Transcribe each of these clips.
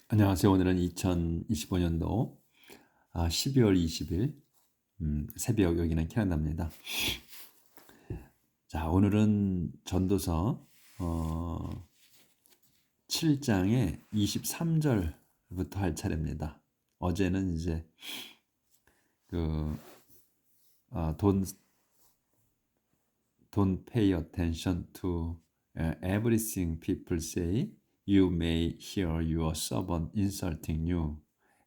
안녕하세요. 오늘은 2025년도 12월 20일 새벽, 여기는 캐나다입니다. 자, 오늘은 전도서 7장의 23절부터 할 차례입니다. 어제는 이제 그 don't pay attention to everything people say. You may hear your servant insulting you,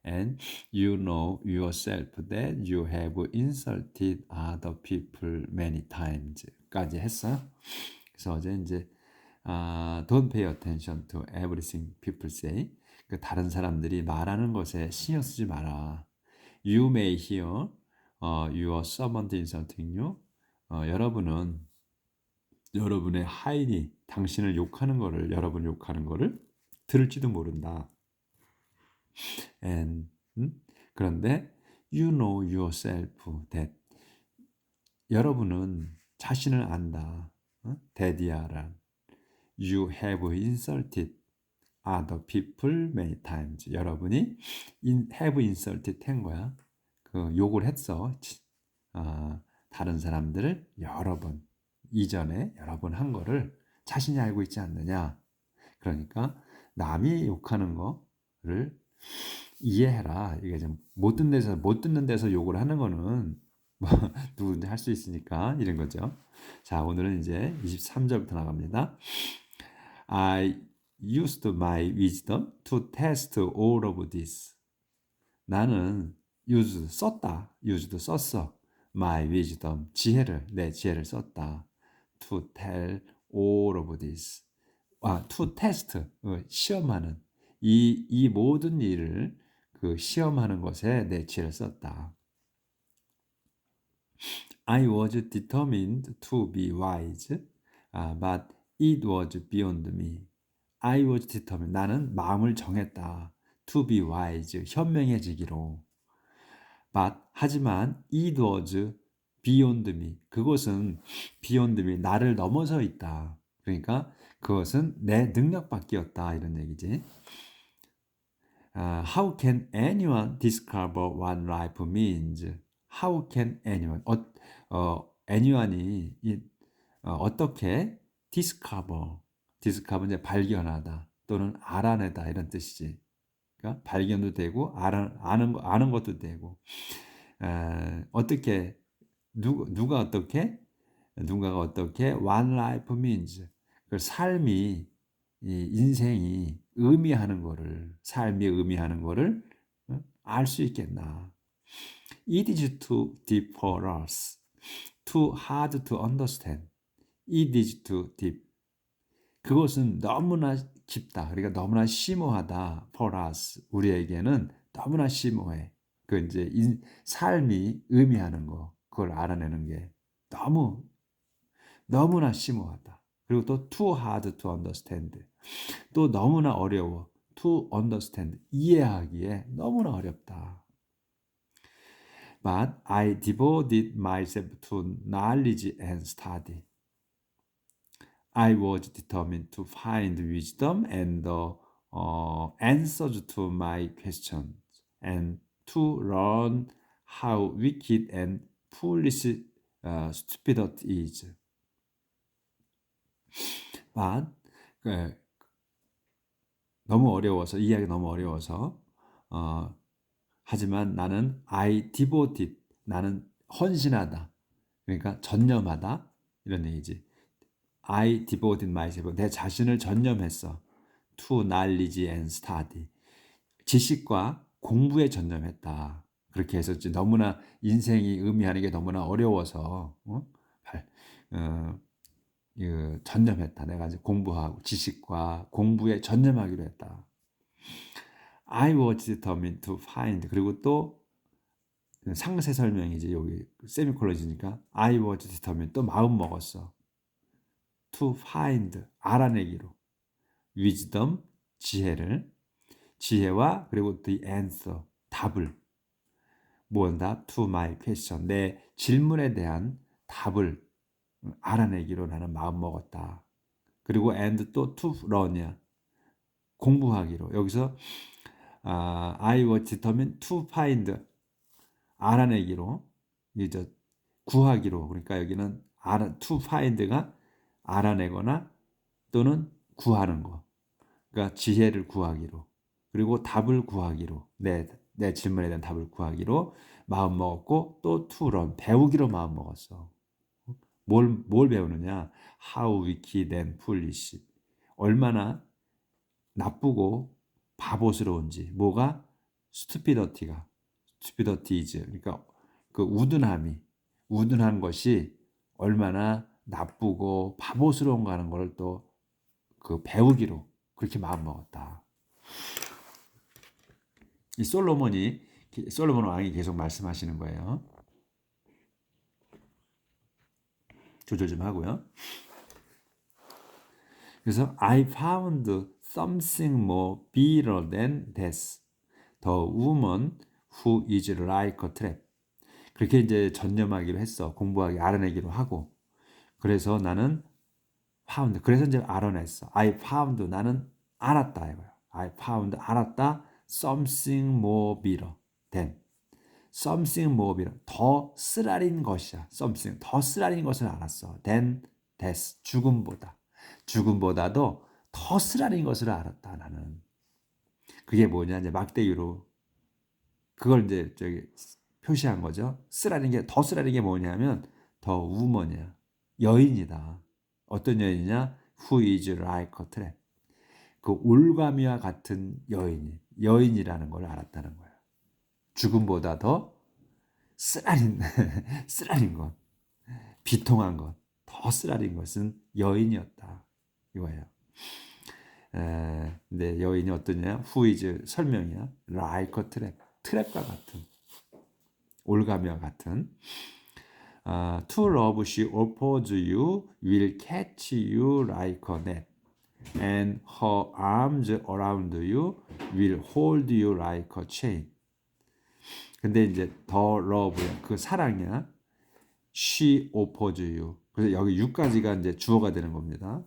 and you know yourself that you have insulted other people many times. 까지 했어요. 그래서 어제 이제 don't pay attention to everything people say. 그 다른 사람들이 말하는 것에 신경 쓰지 마라. You may hear your servant insulting you. 여러분의 하인이 당신을 욕하는 거를, 여러분 욕하는 거를 들을지도 모른다. And 그런데 you know yourself that, 여러분은 자신을 안다. that이야란 you have insulted other people many times. 여러분이 have insulted 한 거야. 그 욕을 했어. 다른 사람들을 여러 번, 이전에 여러 번 한 거를 자신이 알고 있지 않느냐. 그러니까 남이 욕하는 거를 이해해라. 이게 좀 못 듣는 데서 욕을 하는 거는 뭐 누구든지 할 수 있으니까 이런 거죠. 자, 오늘은 이제 23절부터 나갑니다. I used my wisdom to test all of this. 나는 used 썼어. my wisdom, 내 지혜를 썼다. to tell all of this. to test, 시험하는 이 모든 일을 시험하는 것에 내 지혜를 썼다. I was determined to be wise, but it was beyond me. I was determined. 나는 마음을 정했다. To be wise. 현명해지기로. But 하지만 it was beyond me. 그것은 beyond me. 나를 넘어서 있다. 그러니까 그것은 내 능력 밖이었다. 이런 얘기지. How can anyone discover what life means? How can anyone? anyone이 어떻게 discover 이제 발견하다 또는 알아내다 이런 뜻이지. 그러니까 발견도 되고 아는 것도 되고. 어떻게 누가가 어떻게 one life means, 그 삶이, 이 인생이 삶이 의미하는 거를 알 수 있겠나. It is too deep for us, too hard to understand. It is too deep. 그것은 너무나 깊다. 그러니까 너무나 심오하다. For us, 우리에게는 너무나 심오해. 그 이제 삶이 의미하는 거, 그걸 알아내는 게 너무나 심오하다. 그리고 또 too hard to understand. 또 너무나 어려워. to understand. 이해하기에 너무나 어렵다. But I devoted myself to knowledge and study. I was determined to find wisdom and the answers to my questions, and to learn how wicked and foolish stupidity is. But 너무 어려워서, 이해하기 너무 어려워서, 하지만 나는 I devoted, 나는 헌신하다, 그러니까 전념하다 이런 얘기지. I devoted myself, 내 자신을 전념했어. To knowledge and study, 지식과 공부에 전념했다. 그렇게 했었지. 너무나 인생이 의미하는 게 너무나 어려워서 전념했다. 내가 이제 공부하고 지식과 공부에 전념하기로 했다. I was determined to find. 그리고 또 상세 설명이지. 여기 세미콜론이니까 I was determined. 또 마음 먹었어. To find, 알아내기로. wisdom, 지혜와 그리고 the answer, 답을. 무언 답? To my question, 내 질문에 대한 답을 알아내기로 나는 마음 먹었다. 그리고 and 또 to learn이야. 공부하기로. 여기서 I was determined to find 알아내기로 이제 구하기로 그러니까 여기는 to find가 알아내거나 또는 구하는 거 그러니까 지혜를 구하기로 그리고 답을 구하기로 내 질문에 대한 답을 구하기로 마음 먹었고 또 to learn 배우기로 마음 먹었어. 뭘 배우느냐? How wicked and foolish. 얼마나 나쁘고 바보스러운지. 뭐가? stupidity가. stupidity is. 그러니까 그 우둔한 것이 얼마나 나쁘고 바보스러운가 하는 걸 또 그 배우기로 그렇게 마음 먹었다. 이 솔로몬 왕이 계속 말씀하시는 거예요. 조절 좀 하고요. 그래서 I found something more bitter than death. The woman who is like a trap. 그렇게 이제 전념하기로 했어. 공부하기 알아내기로 하고. 그래서 나는 found. 그래서 이제 알아냈어. I found. 나는 알았다 이거야. I found 알았다. Something more bitter than. Something more bitter. 더 쓰라린 것이야. Something. 더 쓰라린 것을 알았어. Than death. 죽음보다도 더 쓰라린 것을 알았다 나는. 그게 뭐냐 이제 막대기로 그걸 이제 표시한 거죠. 더 쓰라린 게 뭐냐면 더 우먼이야. 여인이다. 어떤 여인이냐? Who is like a trap. 그 올가미와 같은 여인이라는 걸 알았다는 거야. 죽음보다 더 쓰라린 것, 비통한 것, 더 쓰라린 것은 여인이었다. 이거예요. 근데 여인이 어떠냐? Who is 설명이야. Like a trap. 트랩과 같은, 올가미와 같은. To love she offers you will catch you like a net, and her arms around you will hold you like a chain. 근데 이제 더 love야, 그 사랑이야. She offers you. 그래서 여기 you까지가 이제 주어가 되는 겁니다.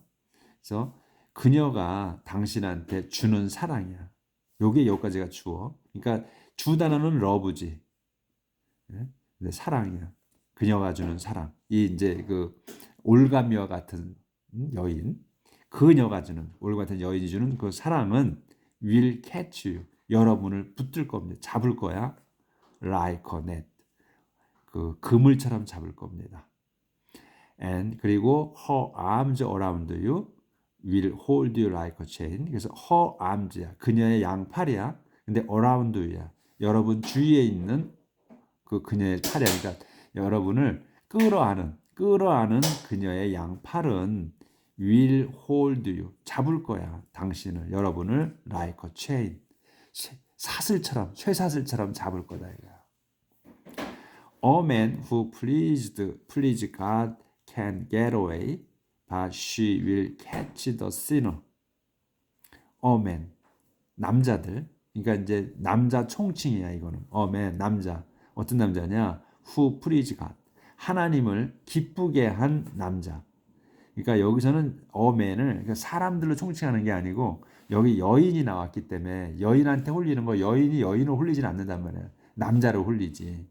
그래서 그녀가 당신한테 주는 사랑이야. 요게 여기까지가 주어. 그러니까 주 단어는 love지. 근데 사랑이야. 그녀가 주는 사랑. 이 이제 그 올가미와 같은 여인, 그녀가 주는 올가 같은 여인이 주는 그 사랑은 will catch you. 여러분을 붙들 겁니다. 잡을 거야. Like a net. 그 그물처럼 잡을 겁니다. And 그리고 her arms around you will hold you like a chain. 그래서 her arms야. 그녀의 양팔이야. 근데 around you야. 여러분 주위에 있는 그 그녀의 팔이야. 그러니까 여러분을 끌어안은 그녀의 양팔은 will hold you. 잡을 거야. 당신을, 여러분을 like a chain. 쇠사슬처럼 잡을 거다 이거야. A man who please God can get away, but she will catch the sinner. A man, 남자들. 그러니까 이제 남자 총칭이야 이거는. A man, 남자. 어떤 남자냐? Who please God. 하나님을 기쁘게 한 남자. 그러니까 여기서는 a man을 그러니까 사람들로 총칭하는 게 아니고 여기 여인이 나왔기 때문에 여인한테 홀리는 거 여인이 여인을 홀리진 않는단 말이야. 남자로 홀리지.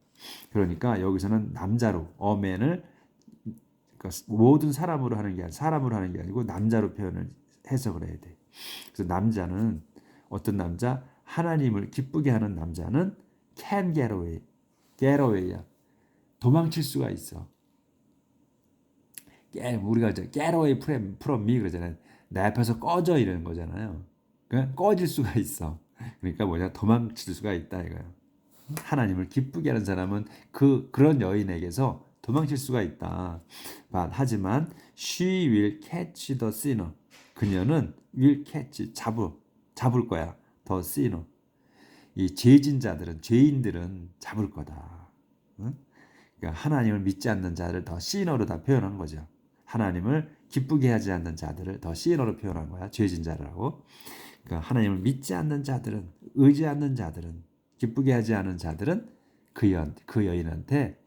그러니까 여기서는 남자로 a man을 그러니까 모든 사람으로 하는 게 아니고 남자로 표현을 해석을 해야 돼. 그래서 남자는 어떤 남자? 하나님을 기쁘게 하는 남자는 can get away. get away야. 도망칠 수가 있어. 우리가 이제 get away from me 그러잖아요. 내 앞에서 꺼져 이러는 거잖아요. 그러니까 꺼질 수가 있어. 그러니까 뭐냐? 도망칠 수가 있다 이거야. 하나님을 기쁘게 하는 사람은 그런 여인에게서 도망칠 수가 있다. 하지만 she will catch the sinner. 그녀는 will catch 잡을 거야. the sinner. 이 죄인들은 잡을 거다. 응? 그러니까 하나님을 믿지 않는 자를 더 sinner로 다 표현한 거죠. 하나님을 기쁘게 하지 않는 자들을 더 sinner로 표현한 거야. 죄진자라고. 그러니까 하나님을 믿지 않는 자들은, 의지 않는 자들은, 기쁘게 하지 않은 자들은 그 여인한테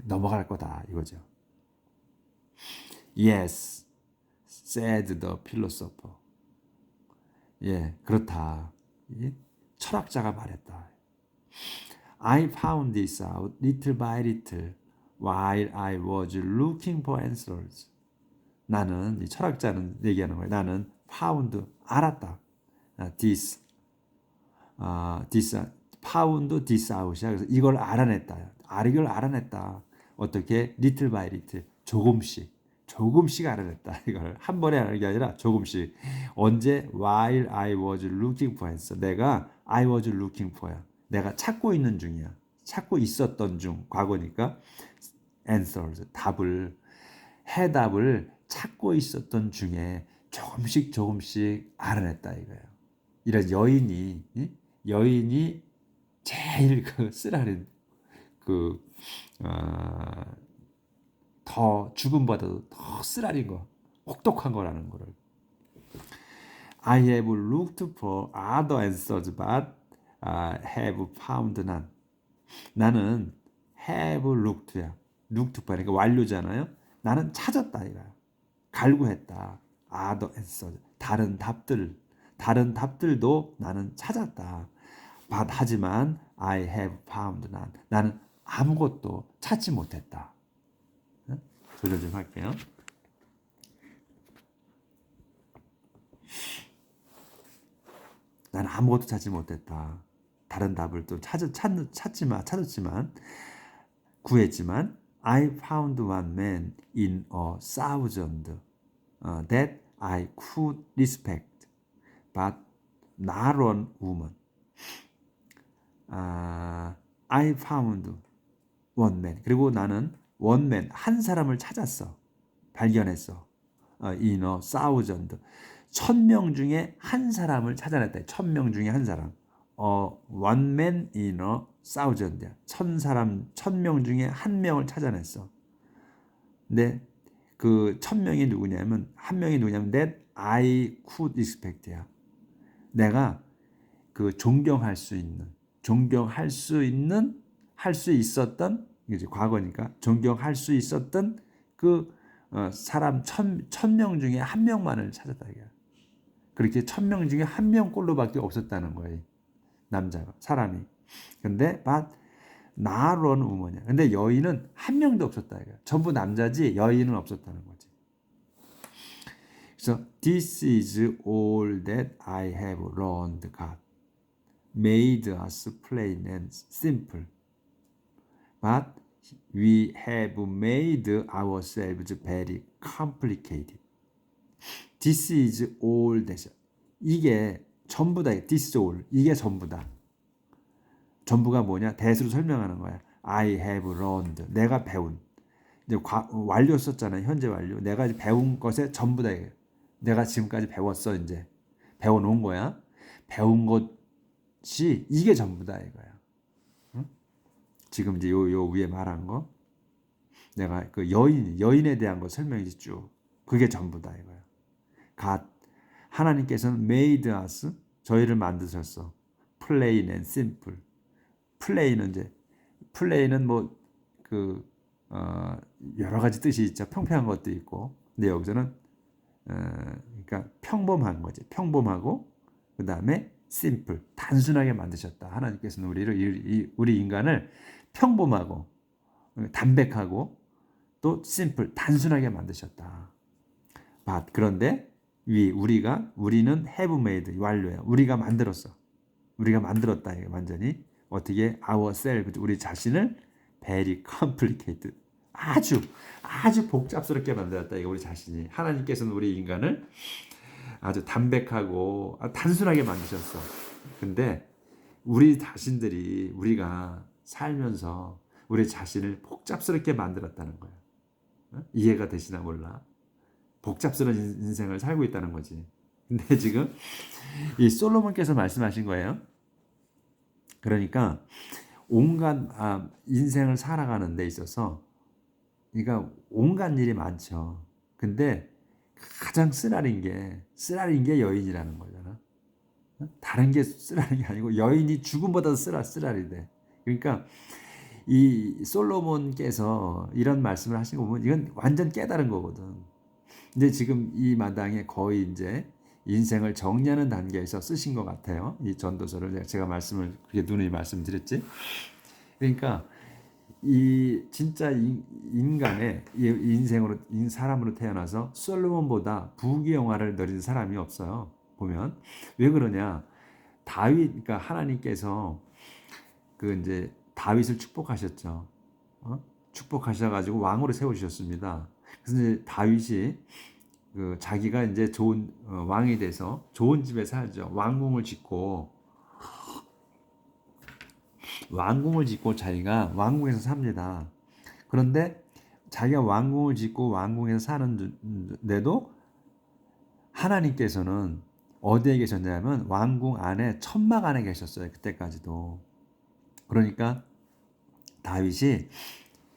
넘어갈 거다 이거죠. Yes, said the philosopher. 예, 그렇다. 철학자가 말했다. I found this out little by little while I was looking for answers. 나는, 이 철학자는 얘기하는 거예요. 나는 found, 알았다. this found this out이야. 그래서 이걸 알아냈다. 이걸 알아냈다. 어떻게? little by little. 조금씩 알아냈다. 이걸 한 번에 하는 게 아니라 조금씩. 언제? while I was looking for answer. 내가 I was looking for야. 내가 찾고 있는 중이야. 찾고 있었던 중. 과거니까 answers. 해답을 찾고 있었던 중에 조금씩 알아냈다 이거예요. 이런 여인이 제일 그 쓰라린 더 죽음보다도 더 쓰라린 거, 혹독한 거라는 거를. I have looked for other answers, but have found none. 나는 have looked야. looked for 그러니까 완료잖아요. 나는 찾았다 이거야. 갈구했다. other answers. 다른 답들도 나는 찾았다. but 하지만 I have found none. 나는 아무것도 찾지 못했다. 조절 좀 할게요. 나는 아무것도 찾지 못했다. 다른 답을 또 찾았지만 구했지만 I found one man in a thousand that I could respect, but not one woman. I found one man. 그리고 나는 one man, 한 사람을 찾았어. 발견했어. in a thousand. 1000명 중에 한 사람을 찾아냈다. 1000명 중에 한 사람. one man in a thousand. 1000명 중에 한 명을 찾아냈어. 근데 그 1000명이 누구냐면, 한 명이 누구냐면 that I could respect야. 내가 그 존경할 수 있었던, 이제 과거니까 존경할 수 있었던 그 사람 1000명 중에 한 명만을 찾았다 이거야. 그렇게 1000명 중에 한 명꼴로밖에 없었다는 거예요. 남자가, 사람이. 근데 but not one woman이야. 근데 여인은 한 명도 없었다 이거야. 전부 남자지 여인은 없었다는 거지. 그래서 this is all that I have learned. God made us plain and simple, but we have made ourselves very complicated. This is all that. 이게 전부다. This is all. 이게 전부다. 전부가 뭐냐? 대수로 설명하는 거야. I have learned. 내가 배운. 이제 완료 썼잖아요. 현재 완료. 내가 배운 것의 전부다. 내가 지금까지 배웠어. 이제 배워놓은 거야. 배운 것이 이게 전부다 이거야. 응? 지금 이제 요 위에 말한 거. 내가 그 여인에 대한 거 설명이지 쭉. 그게 전부다 이거야. God. 하나님께서는 made us. 저희를 만드셨어. plain and simple. 플레이는 뭐 여러 가지 뜻이 있죠. 평평한 것도 있고. 근데 여기서는 그러니까 평범한 거지. 평범하고 그 다음에 simple, 단순하게 만드셨다. 하나님께서는 우리 인간을 평범하고 담백하고 또 simple, 단순하게 만드셨다. 그런데 우리는 have made, 완료야. 우리가 만들었어. 우리가 만들었다. 이거 완전히. 어떻게? ourselves, 우리 자신을 very complicated, 아주 복잡스럽게 만들었다. 이거 우리 자신이. 하나님께서는 우리 인간을 아주 담백하고 단순하게 만드셨어. 근데 우리 자신들이 우리가 살면서 우리 자신을 복잡스럽게 만들었다는 거야. 이해가 되시나 몰라. 복잡스러운 인생을 살고 있다는 거지. 근데 지금 이 솔로몬께서 말씀하신 거예요. 그러니까 온갖 인생을 살아가는 데 있어서 그러니까 온갖 일이 많죠. 근데 가장 쓰라린 게 여인이라는 거잖아. 다른 게 쓰라린 게 아니고 여인이 죽음보다 쓰라리대. 그러니까 이 솔로몬께서 이런 말씀을 하신 거 보면 이건 완전 깨달은 거거든. 근데 지금 이 마당에 거의 이제 인생을 정리하는 단계에서 쓰신 것 같아요. 이 전도서를 제가 말씀을 그렇게 누누이 말씀드렸지. 그러니까 이 진짜 인간의 인생으로 사람으로 태어나서 솔로몬보다 부귀영화를 누린 사람이 없어요. 보면 왜 그러냐? 다윗, 그러니까 하나님께서 그 이제 다윗을 축복하셨죠. 축복하셔가지고 왕으로 세우셨습니다. 그래서 이제 다윗이 그 자기가 이제 좋은 왕이 돼서 좋은 집에 살죠. 왕궁을 짓고 자기가 왕궁에서 삽니다. 그런데 자기가 왕궁을 짓고 왕궁에서 사는데도 하나님께서는 어디에 계셨냐면 왕궁 안에 천막 안에 계셨어요. 그때까지도. 그러니까 다윗이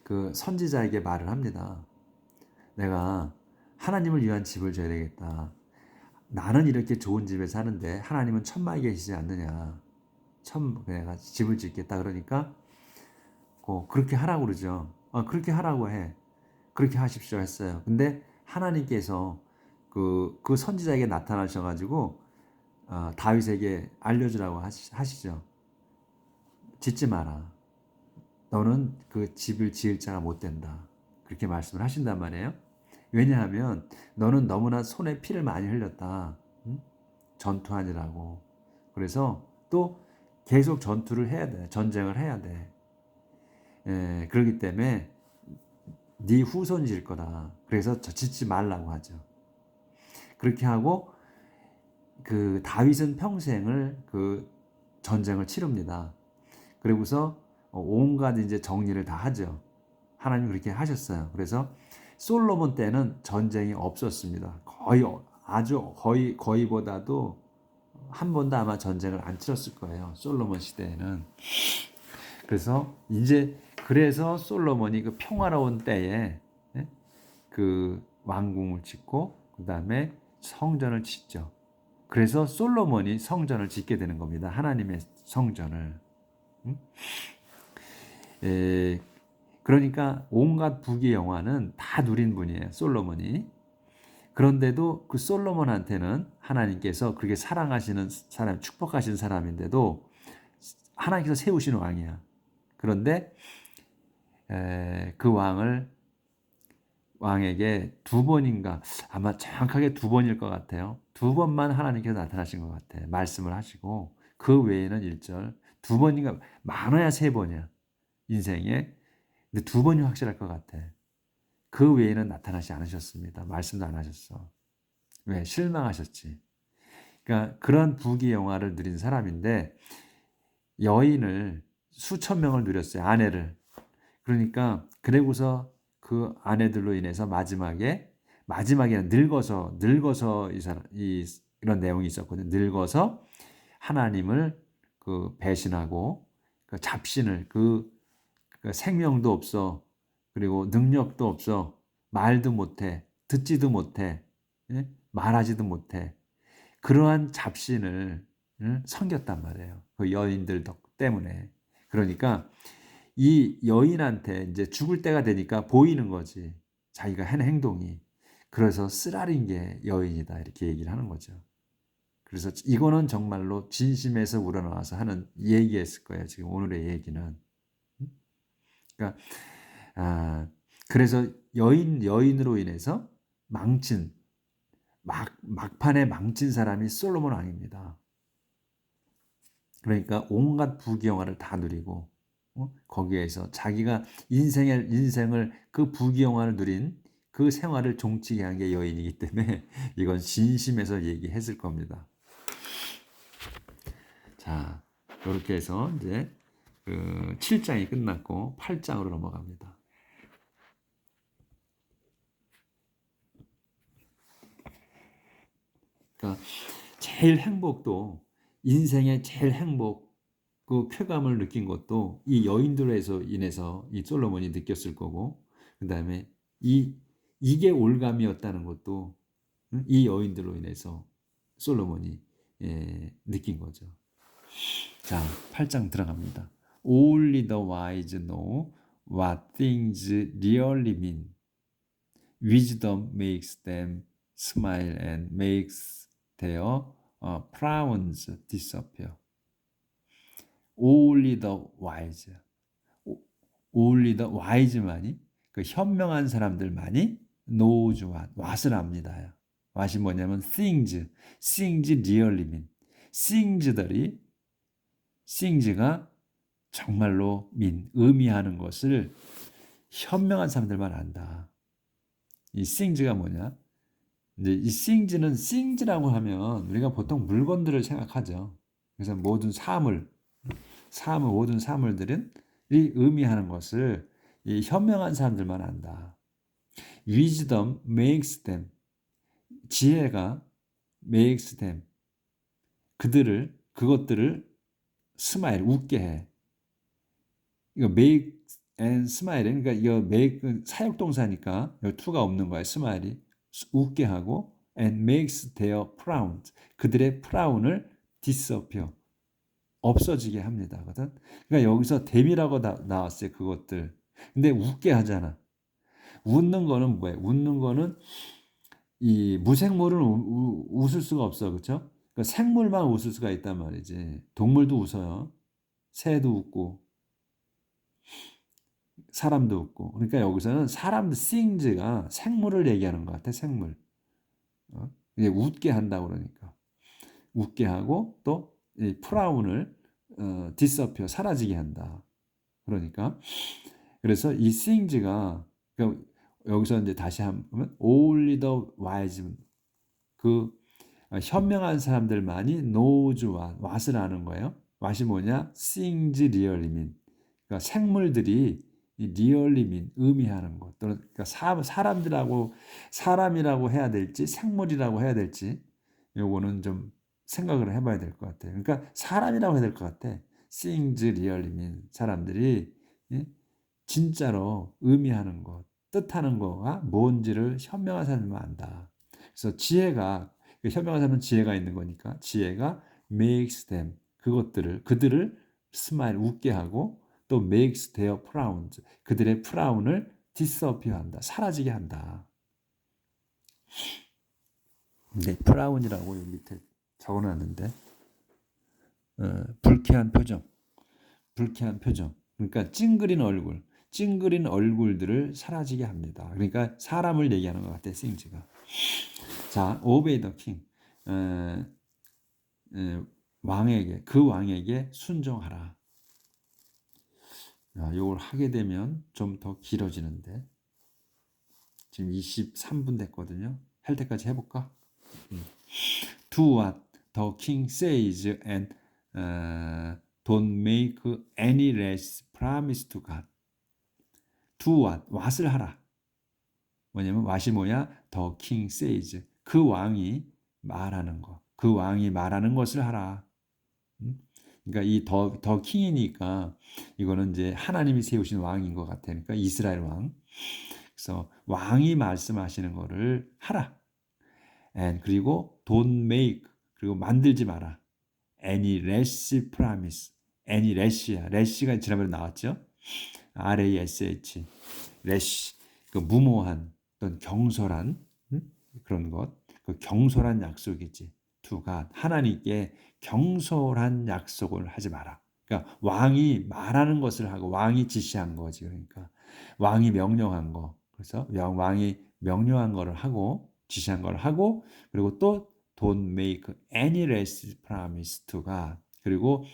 그 선지자에게 말을 합니다. 내가 하나님을 위한 집을 줘야 되겠다. 나는 이렇게 좋은 집에 사는데 하나님은 천막에 계시지 않느냐. 내가 집을 짓겠다. 그러니까 그렇게 하라고 그러죠. 그렇게 하라고 해. 그렇게 하십시오 했어요. 근데 하나님께서 그 선지자에게 나타나셔가지고 다윗에게 알려주라고 하시죠. 짓지 마라. 너는 그 집을 지을 자가 못 된다. 그렇게 말씀을 하신단 말이에요. 왜냐하면 너는 너무나 손에 피를 많이 흘렸다. 응? 전투하느라고. 그래서 또 계속 전투를 해야 돼. 전쟁을 해야 돼. 그렇기 때문에 네 후손이 질 거다. 그래서 짓지 말라고 하죠. 그렇게 하고 그 다윗은 평생을 그 전쟁을 치릅니다. 그리고서 온갖 이제 정리를 다 하죠. 하나님 그렇게 하셨어요. 그래서 솔로몬 때는 전쟁이 없었습니다. 거의보다도 한 번도 아마 전쟁을 안 치렀을 거예요. 솔로몬 시대에는. 그래서 솔로몬이 그 평화로운 때에 그 왕궁을 짓고 그 다음에 성전을 짓죠. 그래서 솔로몬이 성전을 짓게 되는 겁니다. 하나님의 성전을. 그러니까 온갖 부귀 영화는 다 누린 분이에요. 솔로몬이. 그런데도 그 솔로몬한테는 하나님께서 그렇게 사랑하시는 사람, 축복하신 사람인데도 하나님께서 세우신 왕이야. 그런데 그 왕에게 두 번인가, 아마 정확하게 두 번일 것 같아요. 두 번만 하나님께서 나타나신 것 같아. 말씀을 하시고 그 외에는 1절 두 번인가, 많아야 세 번이야. 인생에. 근데 두 번이 확실할 것 같아. 그 외에는 나타나지 않으셨습니다. 말씀도 안 하셨어. 왜? 실망하셨지. 그러니까 그런 부귀영화를 누린 사람인데 여인을 수천 명을 누렸어요. 아내를. 그러니까 그리고서 그 아내들로 인해서 마지막에는 늙어서 이런 내용이 있었거든요. 늙어서 하나님을 그 배신하고 그 잡신을 그 생명도 없어. 그리고 능력도 없어. 말도 못해. 듣지도 못해. 말하지도 못해. 그러한 잡신을 섬겼단 말이에요. 그 여인들 때문에. 그러니까 이 여인한테 이제 죽을 때가 되니까 보이는 거지. 자기가 한 행동이. 그래서 쓰라린 게 여인이다. 이렇게 얘기를 하는 거죠. 그래서 이거는 정말로 진심에서 우러나와서 하는 얘기였을 거예요. 지금 오늘의 얘기는. 그러니까 그래서 여인으로 인해서 막판에 망친 사람이 솔로몬 왕입니다. 그러니까 온갖 부귀영화를 다 누리고 거기에서 자기가 인생을 그 부귀영화를 누린 그 생활을 종치게 한 게 여인이기 때문에 이건 진심에서 얘기했을 겁니다. 자, 이렇게 해서 이제 그 7장이 끝났고 8장으로 넘어갑니다. 그러니까 인생의 제일 행복, 그 쾌감을 느낀 것도 이 여인들에서 인해서 이 솔로몬이 느꼈을 거고, 그 다음에 이게 올감이었다는 것도 이 여인들로 인해서 솔로몬이 느낀 거죠. 자, 8장 들어갑니다. Only the wise know what things really mean. Wisdom makes them smile and makes their frowns disappear. Only the wise. Only the wise만이 그 현명한 사람들만이 knows what을 압니다. what이 뭐냐면 things really mean. things가 정말로 의미하는 것을 현명한 사람들만 안다. 이 things가 뭐냐? 이제 이 things라고 하면 우리가 보통 물건들을 생각하죠. 그래서 모든 모든 사물들은 이 의미하는 것을 이 현명한 사람들만 안다. Wisdom makes them. 지혜가 makes them. 그것들을 smile, 웃게 해. 이거 make and smile. 그러니까 이거 make 사역동사니까 여기 to가 없는 거야. smile이 웃게 하고 and makes their frown. 그들의 frown을 disappear. 없어지게 합니다. 그러니까 여기서 댐이라고 나왔어요. 그것들. 근데 웃게 하잖아. 웃는 거는 뭐예요? 웃는 거는 이 무생물은 웃을 수가 없어. 그렇죠? 그러니까 생물만 웃을 수가 있단 말이지. 동물도 웃어요. 새도 웃고 사람도 웃고. 그러니까 여기서는 사람들 things가 생물을 얘기하는 것 같아. 생물. 이제 웃게 한다고 그러니까. 웃게 하고 또 이 프라운을 disappear 사라지게 한다. 그러니까 그래서 이 things가 그러니까 여기서 이제 다시 한번 only the wise 그 현명한 사람들만이 knows what을 아는 거예요. what이 뭐냐? things really mean. 그러니까 생물들이 really mean 의미하는 것 또는 그러니까 사람이라고 해야 될지 생물이라고 해야 될지 요거는 좀 생각을 해봐야 될 것 같아요. 그러니까 사람이라고 해야 될 것 같아. things really mean 사람들이 진짜로 의미하는 것, 뜻하는 거가 뭔지를 현명한 사람만 안다. 그래서 지혜가 현명한 사람은 지혜가 있는 거니까 지혜가 makes them 그들을 smile 웃게 하고 또 makes their frowns 그들의 frown을 disappear 한다. 사라지게 한다. 네, frown이라고 여기 밑에 적어놨는데 불쾌한 표정. 그러니까 찡그린 얼굴들을 사라지게 합니다. 그러니까 사람을 얘기하는 것 같아, things가. 자, obey the king. 왕에게 순종하라. 이걸 하게 되면 좀 더 길어지는데 지금 23분 됐거든요. 할 때까지 해볼까? Do what the king says and don't make any rash promise to God. Do what을 하라. 뭐냐면 what이 뭐야? The king says. 그 왕이 말하는 거. 그 왕이 말하는 것을 하라. 그러니까 이 더 킹이니까 이거는 이제 하나님이 세우신 왕인 것 같아. 그러니까 이스라엘 왕. 그래서 왕이 말씀하시는 거를 하라. And 그리고 don't make 그리고 만들지 마라. Any rash promise. Any rash야. rash가 지난번에 나왔죠. R-A-S-H. rash. 그 무모한 어떤 경솔한 그런 것. 그 경솔한 약속이지. to God. 하나님께 경솔한 약속을 하지 마라. 그러니까 왕이 말하는 것을 하고 왕이 지시한 거지. 그러니까 왕이 명령한 거. 그래서 왕이 명령한 거를 하고 지시한 걸 하고 그리고 또 don't make any rash promise to God. 그리고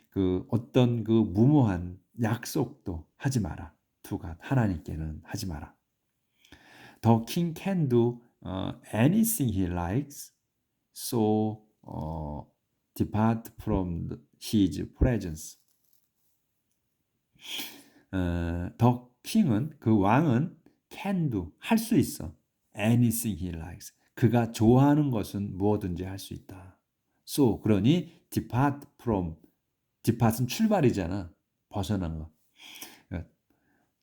그 어떤 그 무모한 약속도 하지 마라. to God. 하나님께는 하지 마라. The king can do anything he likes. So depart from his presence. The king은 그 왕은 can do 할 수 있어. Anything he likes. 그가 좋아하는 것은 무엇든지 할 수 있다. So 그러니 depart은 출발이잖아. 벗어난 거.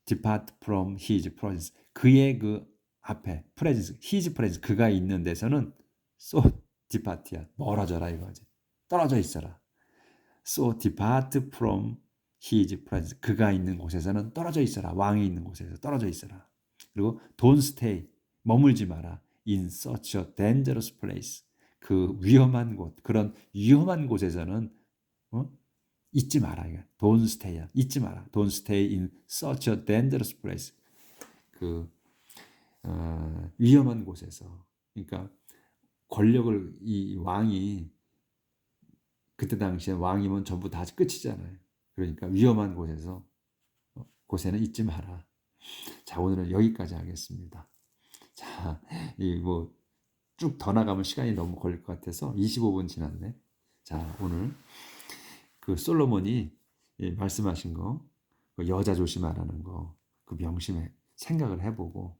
Depart from his presence. 그의 그 앞에 presence, his presence 그가 있는 데서는 so depart야. 멀어져라 이거지. 떨어져 있어라. So depart from his presence. 그가 있는 곳에서는 떨어져 있어라. 왕이 있는 곳에서 떨어져 있어라. 그리고 don't stay. 머물지 마라. In such a dangerous place. 그 위험한 곳, 그런 위험한 곳에서는 어? 잊지 마라. 이거. Don't stay. 잊지 마라. Don't stay in such a dangerous place. 그 위험한 곳에서. 그러니까 권력을 이 왕이 그때 당시에 왕이면 전부 다 끝이잖아요. 그러니까 위험한 곳에는 잊지 마라. 자, 오늘은 여기까지 하겠습니다. 자, 이 뭐 쭉 더 나가면 시간이 너무 걸릴 것 같아서 25분 지났네. 자, 오늘 그 솔로몬이 말씀하신 거, 그 여자 조심하라는 거, 그 명심에 생각을 해보고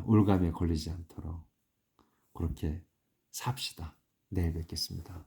올감에 걸리지 않도록 그렇게 삽시다. 내일 뵙겠습니다.